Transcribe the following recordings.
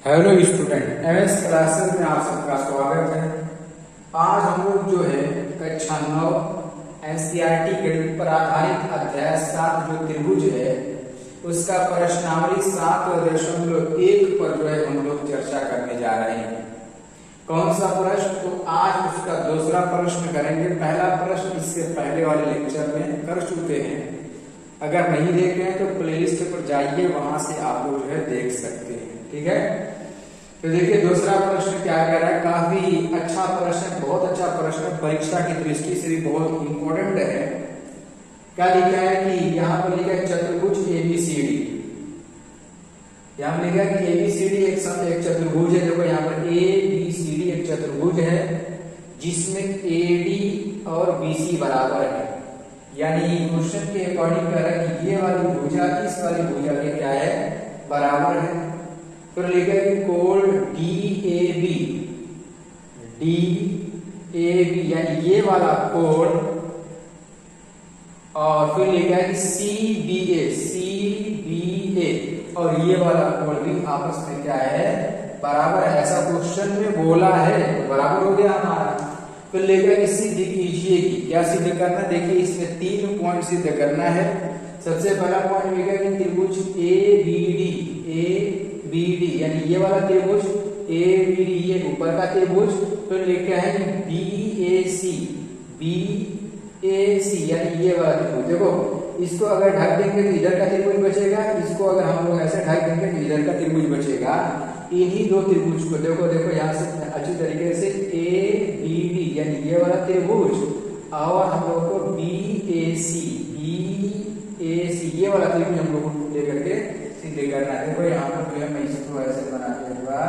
Hello student, MS classes में आप सबका स्वागत है। आज हम लोग जो है कक्षा 9 एनसीईआरटी गणित पर आधारित अध्याय 7 जो त्रिभुज है उसका प्रश्नावली 7.1 पर जो है हम लोग चर्चा करने जा रहे हैं। कौन सा प्रश्न? तो आज उसका दूसरा प्रश्न करेंगे। पहला प्रश्न इससे पहले वाले लेक्चर में कर चुके हैं। अगर नहीं देखे हैं तो प्लेलिस्ट पर जाइए, वहां से आप लोग जो है देख सकते हैं। ठीक है, तो देखिए दूसरा प्रश्न क्या कह रहा है। काफी अच्छा प्रश्न, बहुत अच्छा प्रश्न, परीक्षा की दृष्टि से भी बहुत इंपॉर्टेंट है। क्या लिखा है कि यहाँ पर लिखा है चतुर्भुज एबीसीडी। यहाँ लिखा है कि एबीसीडी एक चतुर्भुज है। देखो यहाँ पर एबीसीडी एक चतुर्भुज है जिसमें एडी और बीसी बराबर है। यानी क्वेश्चन के अकॉर्डिंग कह रहा है कि ये वाली भुजा इस वाली भुजा के क्या है, बराबर है। फिर लिखा है कि कोण डीएबी यानी ये वाला कोण, और फिर लिखा है कि सीबीए और ये वाला कोण भी आपस में क्या है, बराबर है। ऐसा क्वेश्चन में बोला है, तो बराबर हो गया हमारा। फिर लेकर के सिद्ध कीजिए कि क्या सिद्ध करना। देखिए इसमें 3 पॉइंट सिद्ध करना है। सबसे पहला पॉइंट लिखा कि त्रिभुज एबीडी यानी ये वाला त्रिभुज एबीडी, ये ऊपर का त्रिभुज। फिर लिखा है कि बीएसी यानी ये वाला त्रिभुज। देखो इसको अगर ढक देंगे तो इधर का त्रिभुज बचेगा, इसको अगर हम लोग ऐसे ढक देंगे तो इधर का त्रिभुज बचेगा। इन्हीं दो त्रिभुज को देखो यहाँ से अच्छी तरीके से एबीडी यानी ये वाला त्रिभुज, और हम लोग को बीएसी ये वाला त्रिभुज हम लोग को लेकर के सिद्ध करना है। देखो यहाँ पर जो है मैं इसको ऐसे बना दूंगा।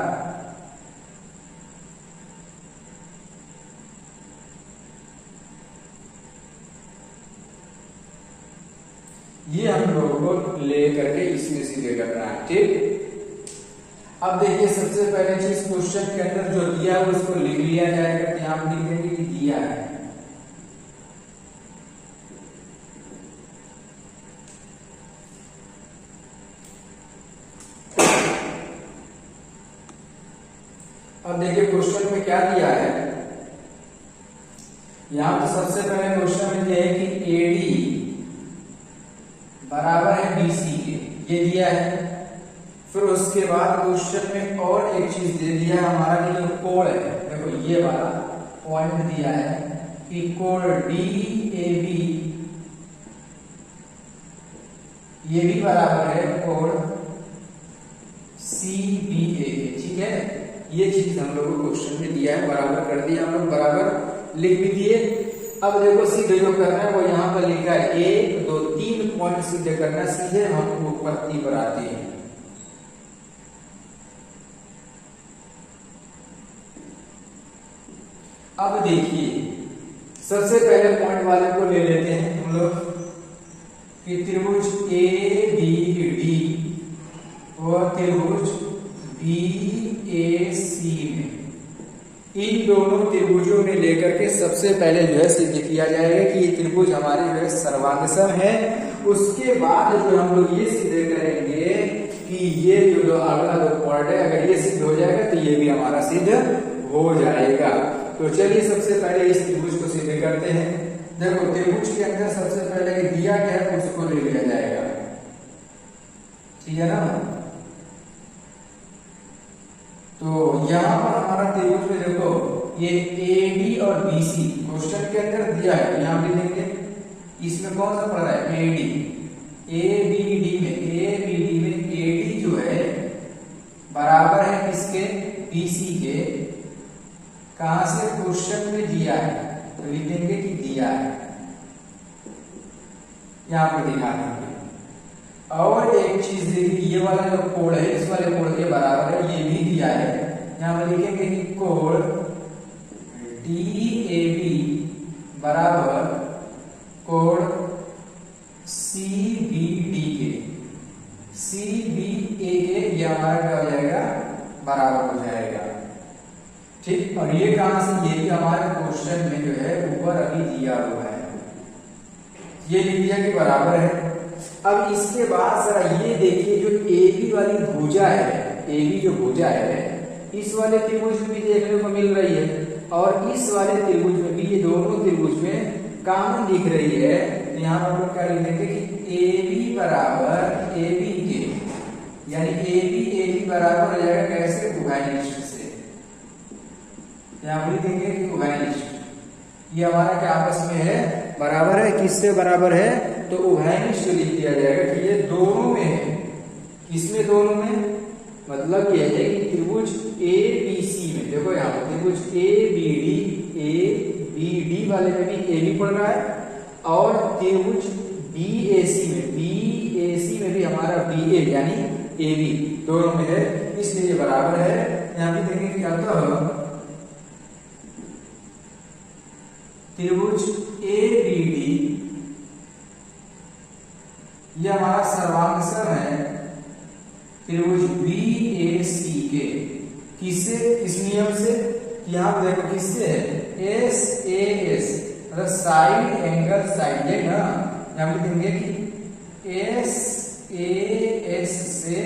ये हम लोगों को लेकर के इसमें सिद्ध करना है। ठीक, अब देखिए सबसे पहले चीज क्वेश्चन के अंदर जो दिया है उसको लिख लिया जाएगा। यहाँ पर लिख देंगे कि दिया है। अब देखिए क्वेश्चन में क्या दिया है। यहां पर सबसे पहले क्वेश्चन में दिया है कि एडी बराबर है बीसी के, ये दिया है। फिर उसके बाद क्वेश्चन में और एक चीज दे दिया है हमारा कि जो कोण है, देखो ये वाला पॉइंट दिया है कि कोण डीएबी ये भी बराबर है कोण सीबीए। ठीक है, ये चीज हम लोग को क्वेश्चन में दिया है, बराबर कर दिया हम लोग, बराबर लिख भी दिए। अब देखो सिद्ध जो करना है वो यहाँ पर लिखा है 1 2 3 पॉइंट सिद्ध करना। सीधे हम ऊपर पर आते हैं। अब देखिए सबसे पहले पॉइंट वाले को ले लेते हैं हम लोग कि त्रिभुज एबीडी और त्रिभुज बीएसी में, इन दोनों त्रिभुजों में लेकर के सबसे पहले जो है सिद्ध किया जाएगा कि ये त्रिभुज हमारे जो है सर्वांगसम है। उसके बाद जो हम लोग ये सिद्ध करेंगे कि ये जो अगला जो पॉइंट है, अगर ये सिद्ध हो जाएगा तो ये भी हमारा सिद्ध हो जाएगा। तो चलिए सबसे पहले इस त्रिभुज को सिद्ध करते हैं। देखो त्रिभुज के अंदर सबसे पहले दिया क्या है उसको ले लिया जाएगा। ठीक है ना। तो यहाँ पर हमारा त्रिभुज में देखो ये एडी और बीसी क्वेश्चन के अंदर दिया है, यहाँ भी देंगे। इसमें कौन सा पड़ रहा है, एडी। एबीडी में एडी जो है बराबर है किसके, बीसी के। कहां से, क्वेश्चन में दिया है तो लिख देंगे कि दिया है, यहां पर दिखा देंगे। और एक चीज देखिए ये वाला जो कोण है इस वाले कोण के बराबर है, ये भी दिया है। यहां पर लिखेंगे कि कोण डीएबी बराबर कोण सीबीडी के। सीबीए ये हमारा क्या हो जाएगा, बराबर हो जाएगा। ठीक, और ये कहां से, ये भी हमारे क्वेश्चन में जो है ऊपर अभी दिया हुआ है, ये लिख दिया कि बराबर है। अब इसके बाद जरा ये देखिए जो ए बी वाली भुजा है, ए बी जो भुजा है इस वाले त्रिभुज में भी देखने को मिल रही है और इस वाले त्रिभुज में भी, ये दोनों त्रिभुज में कॉमन दिख रही है। तो यहाँ पर हम लोग क्या लिख देंगे कि ए बी बराबर ए बी के, यानी ए बी बराबर हो जाएगा कैसे, उभयनिष्ठ से। यहाँ पर लिख देंगे कि उभयनिष्ठ, ये हमारा क्या आपस में है, बराबर है। किससे बराबर है, तो उभयनिष्ठ लिख दिया जाएगा कि ये दोनों में है। किसमें, दोनों में, मतलब यह है कि त्रिभुज ए बी सी में, देखो यहाँ पर त्रिभुज ए बी डी वाले में भी ए बी पड़ रहा है और त्रिभुज बी ए सी में भी हमारा बी ए यानी ए बी दोनों में है, इसलिए ये बराबर है। यहाँ पे देखेंगे कि अतः त्रिभुज ए बी डी यह हमारा सर्वांगसम है त्रिभुज बी ए सी के। किससे, किस नियम से, यहाँ पे देखो किससे है, एस ए एस, मतलब साइड एंगल साइड, ये ना यहाँ पे देंगे कि एस ए एस से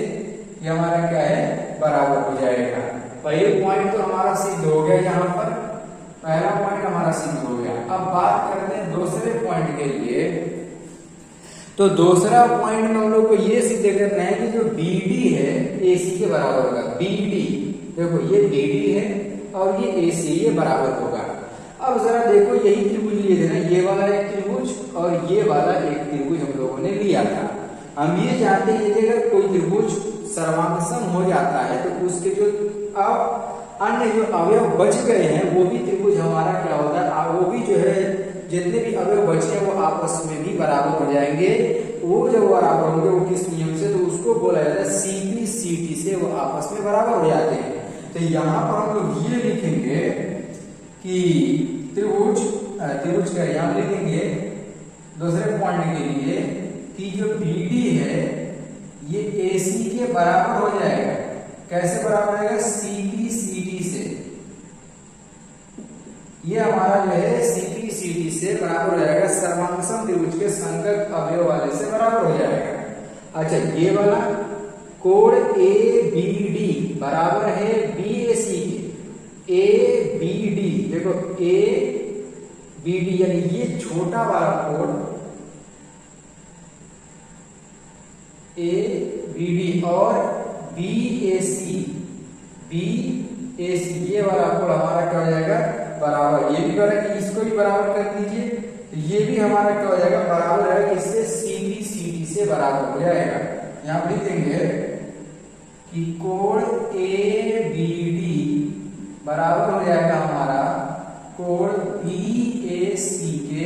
ये हमारा क्या है, बराबर हो जाएगा। पहले पॉइंट तो हमारा सिद्ध हो गया, यहाँ पर पहला पॉइंट हमारा सिद्ध हो गया। अब बात करते हैं दूसरे पॉइंट के लिए। तो दूसरा पॉइंट में हम लोग को ये सिद्ध करना है कि जो BD है AC के बराबर होगा। BD देखो ये BD है और ये AC, ये बराबर होगा। अब जरा देखो यही त्रिभुज लिए थे ना, ये वाला एक त्रिभुज और ये वाला एक त्रिभुज हम लोगों ने लिया था। हम ये जानते हैं कि अगर कोई त्रिभुज सर्वांगसम हो जाता है तो उसके जो अब अन्य जो अवयव बच गए हैं वो भी त्रिभुज हमारा क्या होता है, वो भी जो है जितने भी अवयव बचे हैं वो आपस में भी बराबर हो जाएंगे। वो जब बराबर होंगे वो किस नियम से, तो उसको बोला जाता है CP CT से वो आपस में बराबर हो जाते हैं। तो यहाँ पर हम लोग ये लिखेंगे कि त्रिभुज का यहाँ लिखेंगे दूसरे पॉइंट के लिए कि जो BD है ये AC के बराबर हो जाएगा। कैसे बराबर आएगा, CP CT से। ये हमारा जो है CP CT से बराबर हो जाएगा, सर्वांगसम त्रिभुज के संगत अवयव वाले से बराबर हो जाएगा। अच्छा, ये वाला कोण ABD बराबर है BAC के। ABD देखो ABD यानी ये छोटा वाला कोण ABD और BAC ये वाला कोण हमारा क्या हो जाएगा, बराबर। ये भी बराबर, इसको भी बराबर कर दीजिए, तो ये भी हमारा क्या हो जाएगा, बराबर है किससे, CP CT से बराबर हो जाएगा। यहाँ पर लिख देंगे कि कोण ABD बराबर हो जाएगा हमारा कोण BAC के,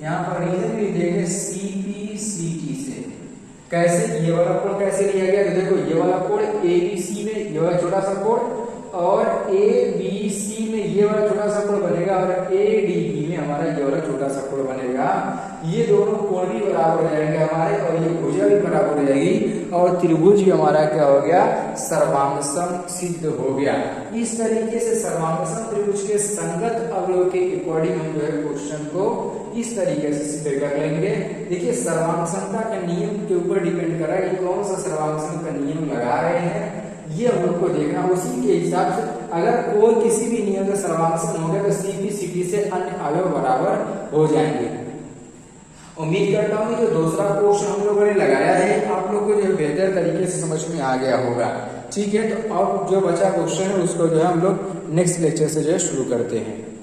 यहाँ पर रीजन भी देंगे CP CT से। कैसे, ये वाला कोण कैसे लिया गया, तो देखो ये वाला कोण ABC में ये वाला छोटा सा कोण और ABC में ये वाला छोटा सा कोण बनेगा और ADB में हमारा ये वाला छोटा सा कोण बनेगा। ये दोनों कोण भी बराबर हो जाएंगे हमारे और ये भुजा भी बराबर हो जाएगी और त्रिभुज भी हमारा क्या हो गया, सर्वांगसम सिद्ध हो गया। इस तरीके से सर्वांगसम त्रिभुज के संगत अवयव के अकॉर्डिंग हम जो है क्वेश्चन को इस तरीके से सिद्ध कर लेंगे। देखिए सर्वांगसमता का नियम के ऊपर डिपेंड कर रहा है कि कौन सा सर्वांगसम का नियम लगा रहे हैं, ये हम लोग को देखना। उसी के हिसाब से अगर कोई किसी भी नियम से सर्वांगसम हो गया तो CP CT से अन्य अवयव बराबर हो जाएंगे। उम्मीद करता हूँ कि जो दूसरा क्वेश्चन हम लोगों ने लगाया है आप लोग को जो बेहतर तरीके से समझ में आ गया होगा। ठीक है, तो अब जो बचा क्वेश्चन है उसको जो है हम लोग नेक्स्ट लेक्चर से जो है शुरू करते हैं।